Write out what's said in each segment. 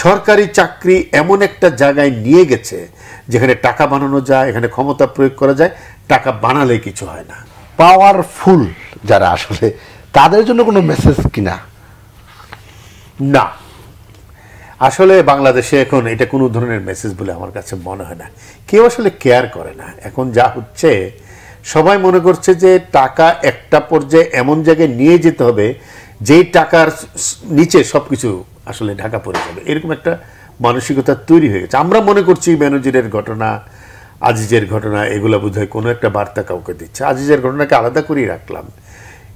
সরকারি চাকরি এমন একটা জায়গায় নিয়ে গেছে যেখানে টাকা বানানো যায়, এখানে ক্ষমতা প্রয়োগ করা যায়, টাকা বানালে কিছু হয় না। পাওয়ারফুল যারা আসলে তাদের জন্য কোনো মেসেজ কিনা? না, আসলে বাংলাদেশে এখন এটা কোনো ধরনের মেসেজ বলে আমার কাছে মনে হয় না। কেউ আসলে কেয়ার করে না। এখন যা হচ্ছে, সবাই মনে করছে যে টাকা একটা পর্যায়ে এমন জায়গায় নিয়ে যেতে হবে যেই টাকার নিচে সবকিছু আসলে ঢাকা পড়ে যাবে, এরকম একটা মানসিকতা তৈরি হয়ে গেছে। আমরা মনে করছি বেনজিরের ঘটনা, আজিজের ঘটনা, এগুলো বোধহয় কোনো একটা বার্তা কাউকে দিচ্ছে। আজিজের ঘটনাকে আলাদা করেই রাখলাম,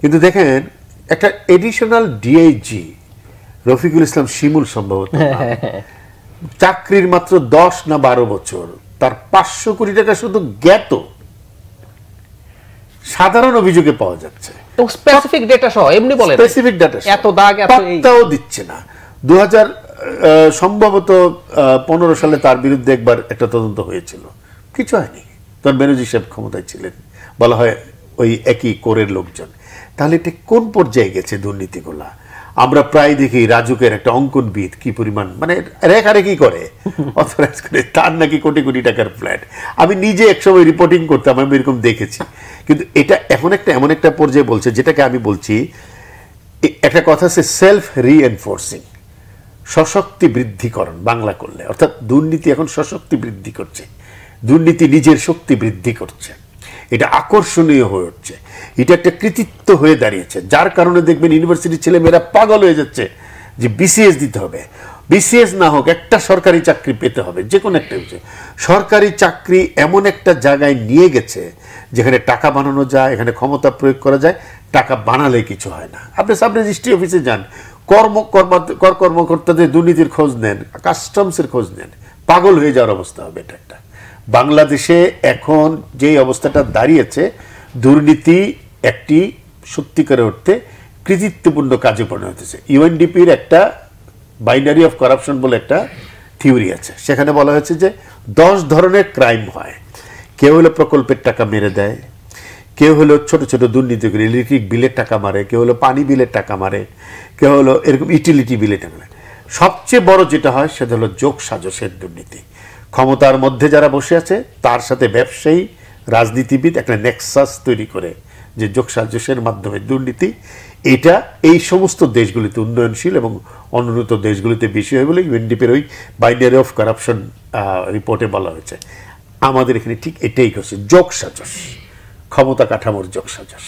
কিন্তু দেখেন একটা এডিশনাল ডিআইজি রফিকুল ইসলাম শিমুল সম্ভবত চাকরির মাত্র 10 না 12 বছর, তার 500 কোটি টাকা শুধু জ্ঞাত সাধারণ অভিযোগে পাওয়া যাচ্ছে। স্পেসিফিক ডেটা সহ এমনি বলেন, স্পেসিফিক ডেটা এত দাগ এত পাত্তাও দিচ্ছে না। 2000 সম্ভবত 15 সালে তার বিরুদ্ধে একবার একটা তদন্ত হয়েছিল, কিছু হয়নি। তখন বেনজির সাহেব ক্ষমতায় ছিলেন, বলা হয় ওই একই কোরের লোকজন। তাহলে এটা কোন পর্যায়ে গেছে দুর্নীতিগুলা? আমরা প্রায় দেখি রাজুকের একটা অঙ্কনবিদ কি পরিমাণ মানে রেখারেখি করে, অথরাইজ করে, তার নাকি কোটি কোটি টাকার ফ্ল্যাট। আমি নিজে একসময় রিপোর্টিং করতাম, আমি এরকম দেখেছি। কিন্তু এটা এমন একটা পর্যায়ে বলছে, যেটাকে আমি বলছি একটা কথা আছে সেলফ রিএনফোর্সিং, সশক্তি বৃদ্ধিকরণ বাংলা করলে, অর্থাৎ দুর্নীতি এখন সশক্তি বৃদ্ধি করছে, দুর্নীতি নিজের শক্তি বৃদ্ধি করছে, এটা আকর্ষণীয় হয়ে উঠছে, এটা একটা কৃতিত্ব হয়ে দাঁড়িয়েছে। যার কারণে দেখবেন ইউনিভার্সিটির ছেলেমেয়েরা পাগল হয়ে যাচ্ছে যে বিসিএস দিতে হবে, বিসিএস না হোক একটা সরকারি চাকরি পেতে হবে, যে কোনো একটা বিষয়। সরকারি চাকরি এমন একটা জায়গায় নিয়ে গেছে যেখানে টাকা বানানো যায়, এখানে ক্ষমতা প্রয়োগ করা যায়, টাকা বানালে কিছু হয় না। আপনি সাব রেজিস্ট্রি অফিসে যান, কর্মকর্তাদের দুর্নীতির খোঁজ নেন, কাস্টমসের খোঁজ নেন, পাগল হয়ে যাওয়ার অবস্থা হবে। এটা একটা বাংলাদেশে এখন যে অবস্থাটা দাঁড়িয়েছে, দুর্নীতি একটি সত্যিকারে অর্থে কৃতিত্বপূর্ণ কাজে পরিণত হয়েছে। ইউএনডিপির একটা বাইনারি অফ কারাপশন বলে একটা থিওরি আছে, সেখানে বলা হয়েছে যে 10 ধরনের ক্রাইম হয়। কেউ হলো প্রকল্পের টাকা মেরে দেয়, কেউ হলো ছোট ছোট দুর্নীতি করে ইলেকট্রিক বিলের টাকা মারে, কেউ হলো পানি বিলের টাকা মারে, কেউ হলো এরকম ইউটিলিটি বিলের টাকা মারে। সবচেয়ে বড় যেটা হয় সেটা হলো যোগ সাজসের দুর্নীতি। ক্ষমতার মধ্যে যারা বসে আছে তার সাথে ব্যবসায়ী, রাজনীতিবিদ একটা নেক্সাস তৈরি করে যে যোগ সাজসের মাধ্যমে দুর্নীতি। এটা এই সমস্ত দেশগুলিতে, উন্নয়নশীল এবং অনুন্নত দেশগুলিতে বেশি হয় বলে ইউএনডিপির ওই বাইনারি অফ কারাপশন রিপোর্টে বলা হয়েছে। আমাদের এখানে ঠিক এটাই করছে, যোগ সাজস, ক্ষমতা কাঠামোর যোগ সাজস।